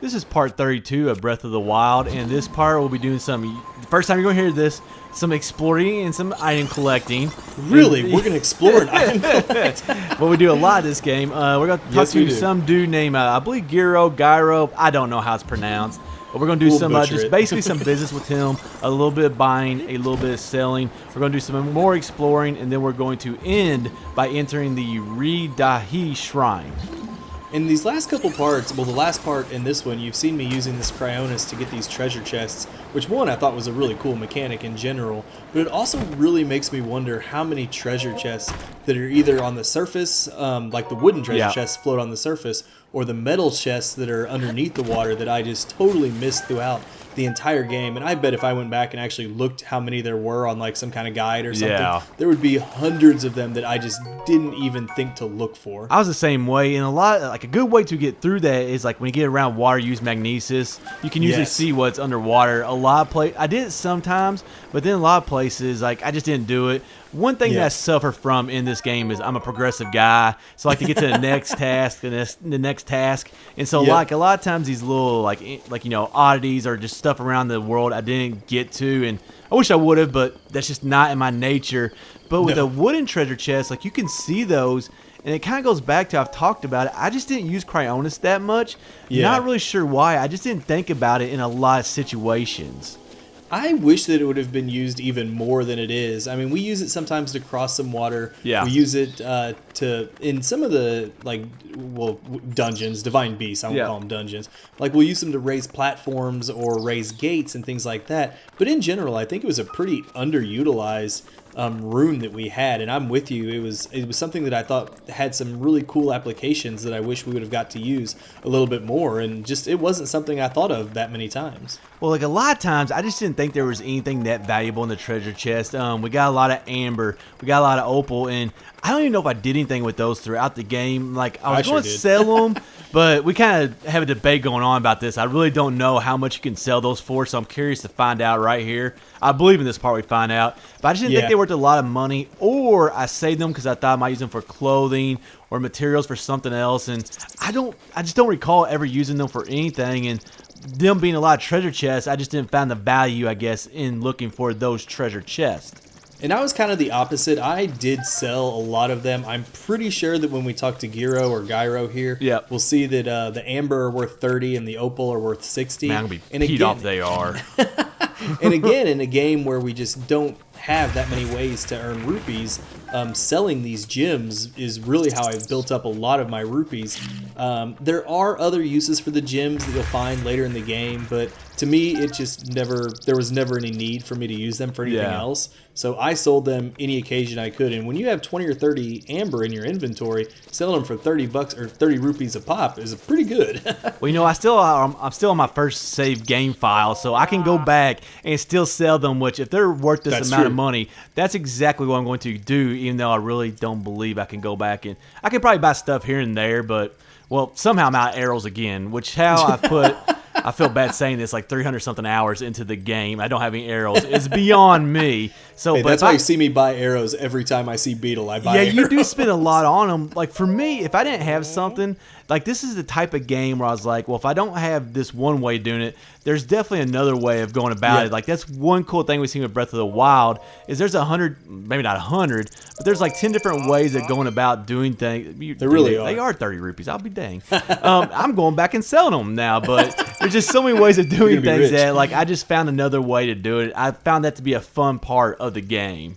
This is part 32 of Breath of the Wild, and this part we'll be doing some, first time you're going to hear this, some exploring and some item collecting. Really? We're going to explore an item collect? Well, we do a lot of this game. We're going to talk to some dude named, I believe, Giro. I don't know how it's pronounced. But we're going to do some, just basically some business with him, a little bit of buying, a little bit of selling. We're going to do some more exploring, and then we're going to end by entering the Ree Dahee Shrine. In these last couple parts, well, the last part in this one, you've seen me using this Cryonis to get these treasure chests, which one I thought was a really cool mechanic in general, but it also really makes me wonder how many treasure chests that are either on the surface, like the wooden treasure chests float on the surface, or the metal chests that are underneath the water that I just totally missed throughout the entire game. And I bet if I went back and actually looked how many there were on like some kind of guide or something, there would be hundreds of them that I just didn't even think to look for. I was the same way, and a good way to get through that is like when you get around water, use magnesis. You can usually see what's underwater. I did it sometimes, but then a lot of places like I just didn't do it. One thing that I suffer from in this game is I'm a progressive guy, so I like to get to the next task and the next task. And so like a lot of times these little like oddities or just stuff around the world I didn't get to, and I wish I would have, but that's just not in my nature. But with a wooden treasure chest, like you can see those, and it kind of goes back to I've talked about it. I just didn't use Cryonis that much. Not really sure why. I just didn't think about it in a lot of situations. I wish that it would have been used even more than it is. I mean, we use it sometimes to cross some water. We use it in some of the, dungeons, divine beasts, I won't call them dungeons. Like, we'll use them to raise platforms or raise gates and things like that. But in general, I think it was a pretty underutilized rune that we had, and I'm with you. It was something that I thought had some really cool applications that I wish we would have got to use a little bit more, and just it wasn't something I thought of that many times. Well, like a lot of times, I just didn't think there was anything that valuable in the treasure chest. We got a lot of amber, we got a lot of opal, and I don't even know if I did anything with those throughout the game. Like I was going to sell them, but we kind of have a debate going on about this. I really don't know how much you can sell those for, so I'm curious to find out right here. I believe in this part we find out, but I just didn't think they were worth a lot of money, or I saved them because I thought I might use them for clothing or materials for something else, and I just don't recall ever using them for anything, and them being a lot of treasure chests, I just didn't find the value, I guess, in looking for those treasure chests. And I was kind of the opposite. I did sell a lot of them. I'm pretty sure that when we talk to Giro or Gyro here, we'll see that the amber are worth 30 and the opal are worth 60. Man, I'm going to be peed off they are. And again, in a game where we just don't have that many ways to earn rupees, selling these gems is really how I've built up a lot of my rupees. There are other uses for the gems that you'll find later in the game, but to me, there was never any need for me to use them for anything else. So I sold them any occasion I could. And when you have 20 or 30 amber in your inventory, selling them for 30 bucks or 30 rupees a pop is pretty good. Well, I'm still on my first save game file, so I can go back and still sell them, which if they're worth this amount of money, that's exactly what I'm going to do, even though I really don't believe I can go back. And I can probably buy stuff here and there, but, well, somehow I'm out of arrows again, which I put... I feel bad saying this, like 300-something hours into the game. I don't have any arrows. It's beyond me. So, hey, that's why you see me buy arrows every time I see Beetle. I buy arrows. You do spend a lot on them. Like, for me, if I didn't have something, like this is the type of game where I was like, well, if I don't have this one way of doing it, there's definitely another way of going about it. Like, that's one cool thing we've seen with Breath of the Wild is there's 100, maybe not 100, but there's like 10 different ways of going about doing things. There really are. They are 30 rupees. I'll be dang. I'm going back and selling them now, but there's just so many ways of doing things that, like, I just found another way to do it. I found that to be a fun part of the game.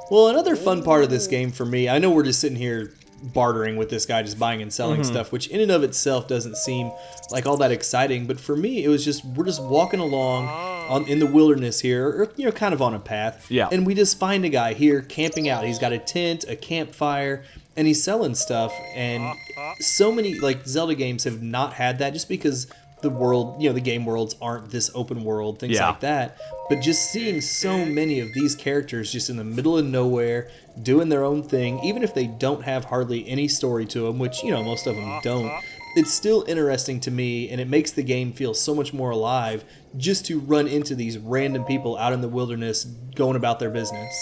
Well, another fun part of this game for me, I know we're just sitting here bartering with this guy, just buying and selling stuff, which in and of itself doesn't seem like all that exciting, but for me it was just we're just walking along in the wilderness here, or kind of on a path, and we just find a guy here camping out. He's got a tent, a campfire, and he's selling stuff. And so many like Zelda games have not had that, just because the world, the game worlds aren't this open world, things like that. But just seeing so many of these characters just in the middle of nowhere doing their own thing, even if they don't have hardly any story to them, which most of them don't, it's still interesting to me, and it makes the game feel so much more alive just to run into these random people out in the wilderness going about their business.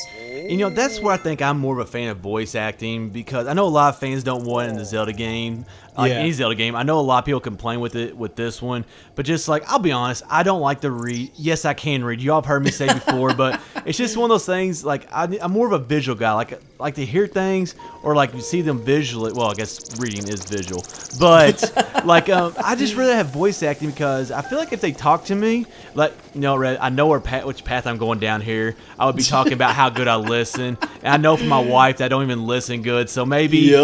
You know, that's where I think I'm more of a fan of voice acting, because I know a lot of fans don't want it in the Zelda game, like any Zelda game. I know a lot of people complain with it with this one, but just like, I'll be honest, I don't like to read. Yes, I can read. You all have heard me say before, but it's just one of those things. Like, I'm more of a visual guy. Like to hear things, or like you see them visually. Well, I guess reading is visual, but like I just rather have voice acting, because I feel like if they talk to me, like, you know, Red, I know which path I'm going down here. I would be talking about how good I listen, and I know from my wife that I don't even listen good. So maybe,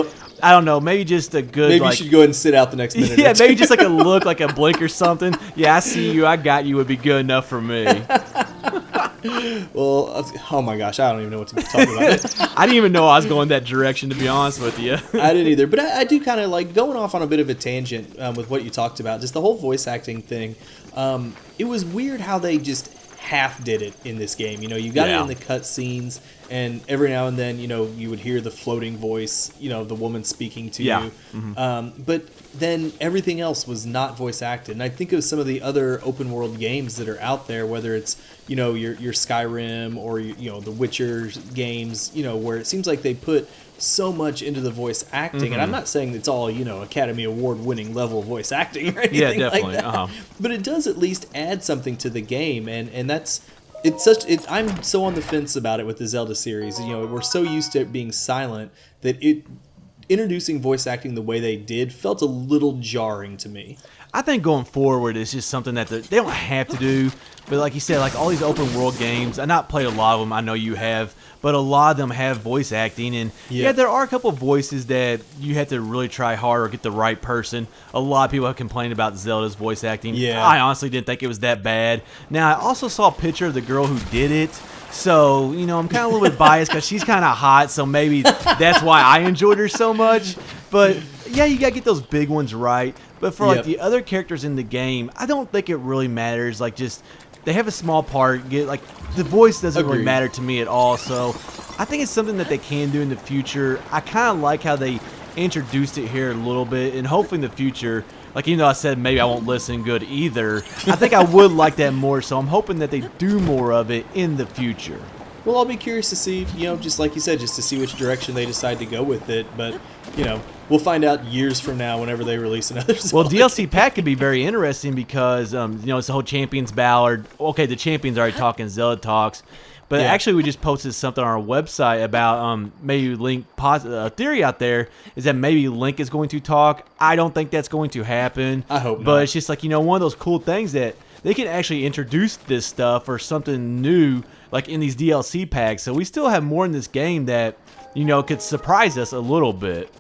I don't know, maybe just a good. Maybe you should go ahead and sit out the next minute. Yeah, maybe just like a look, like a blink or something. Yeah, I see you, I got you would be good enough for me. Well, oh my gosh, I don't even know what to talk about. I didn't even know I was going that direction, to be honest with you. I didn't either, but I do kind of like going off on a bit of a tangent with what you talked about, just the whole voice acting thing. It was weird how they just half did it in this game. You know, you got it in the cutscenes, and every now and then, you know, you would hear the floating voice, you know, the woman speaking to you. But then everything else was not voice acted. And I think of some of the other open world games that are out there, whether it's, you know, your Skyrim or, you know, the Witcher games, you know, where it seems like they put so much into the voice acting. And I'm not saying it's all, you know, Academy Award winning level voice acting or anything like that. But it does at least add something to the game, and that's I'm so on the fence about it with the Zelda series. You know, we're so used to it being silent that introducing voice acting the way they did felt a little jarring to me. I think going forward, it's just something that they don't have to do. But like you said, like all these open world games, I not played a lot of them. I know you have, but a lot of them have voice acting, and there are a couple of voices that you have to really try hard or get the right person. A lot of people have complained about Zelda's voice acting. I honestly didn't think it was that bad. Now, I also saw a picture of the girl who did it. So, you know, I'm kind of a little bit biased because she's kind of hot, so maybe that's why I enjoyed her so much. But yeah, you got to get those big ones right. But for like the other characters in the game, I don't think it really matters. Like, just they have a small part. Like, the voice doesn't really matter to me at all. So I think it's something that they can do in the future. I kind of like how they introduced it here a little bit, and hopefully in the future, like, even though I said maybe I won't listen good either, I think I would like that more. So I'm hoping that they do more of it in the future. Well, I'll be curious to see, you know, just like you said, just to see which direction they decide to go with it. But, you know, we'll find out years from now whenever they release another Zelda. Well, DLC pack could be very interesting because, you know, it's the whole Champions Ballad. Okay, the Champions are already talking Zelda talks. But actually, we just posted something on our website about maybe Link. A theory out there is that maybe Link is going to talk. I don't think that's going to happen. I hope not. But it's just like, you know, one of those cool things that they can actually introduce this stuff or something new, like in these DLC packs. So we still have more in this game that, you know, could surprise us a little bit.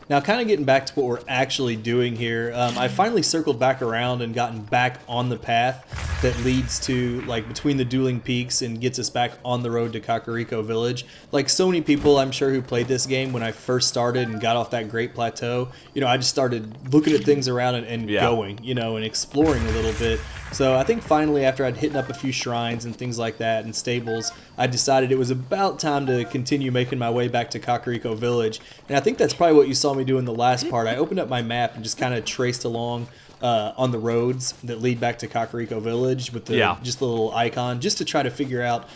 Now, kind of getting back to what we're actually doing here, I finally circled back around and gotten back on the path that leads to, like, between the dueling peaks and gets us back on the road to Kakariko Village. Like so many people, I'm sure, who played this game when I first started and got off that Great Plateau, you know, I just started looking at things around and going, you know, and exploring a little bit. So I think finally, after I'd hit up a few shrines and things like that and stables, I decided it was about time to continue making my way back to Kakariko Village. And I think that's probably what you saw me do in the last part. I opened up my map and just kind of traced along on the roads that lead back to Kakariko Village with the just the little icon, just to try to figure out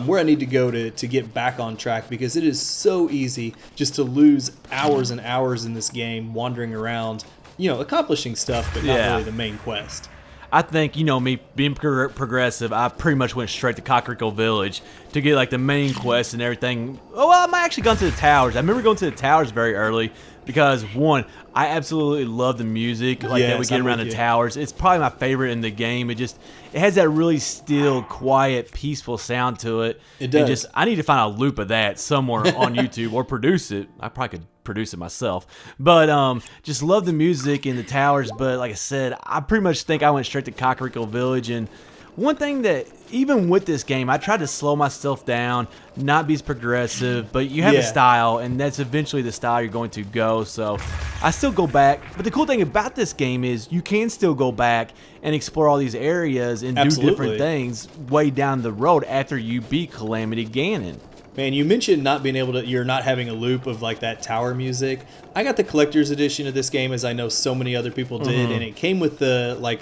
where I need to go to get back on track, because it is so easy just to lose hours and hours in this game wandering around, you know, accomplishing stuff, but not really the main quest. I think, you know, me being progressive, I pretty much went straight to Kakariko Village to get, like, the main quest and everything. Oh, well, I might actually gone to the towers. I remember going to the towers very early because, one, I absolutely love the music that we get around the towers. It's probably my favorite in the game. It has that really still, quiet, peaceful sound to it. It does. And I need to find a loop of that somewhere on YouTube or produce it. I probably could produce it myself, but just love the music in the towers. But like I said, I pretty much think I went straight to Kakariko Village. And one thing that, even with this game, I tried to slow myself down, not be as progressive, but you have a style, and that's eventually the style you're going to go. So I still go back. But the cool thing about this game is you can still go back and explore all these areas and do different things way down the road after you beat Calamity Ganon. Man, you mentioned not being able to, you're not having a loop of like that tower music. I got the collector's edition of this game, as I know so many other people did, and it came with the like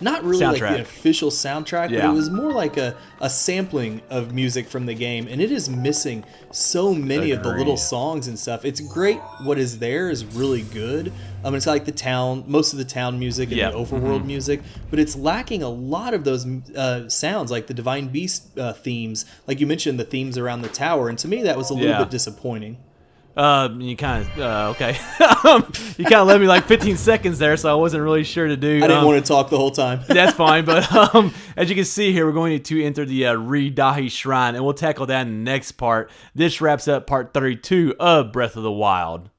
not really like the official soundtrack, but it was more like a sampling of music from the game, and it is missing so many of the little songs and stuff. It's great. What is there is really good. It's like the town, most of the town music and the overworld music, but it's lacking a lot of those sounds, like the Divine Beast themes, like you mentioned, the themes around the tower, and to me that was a little bit disappointing. You kind of okay. You kind of led me like 15 seconds there, so I wasn't really sure to do. I didn't want to talk the whole time. That's fine, but as you can see here, we're going to enter the Ree Dahee Shrine, and we'll tackle that in the next part. This wraps up part 32 of Breath of the Wild.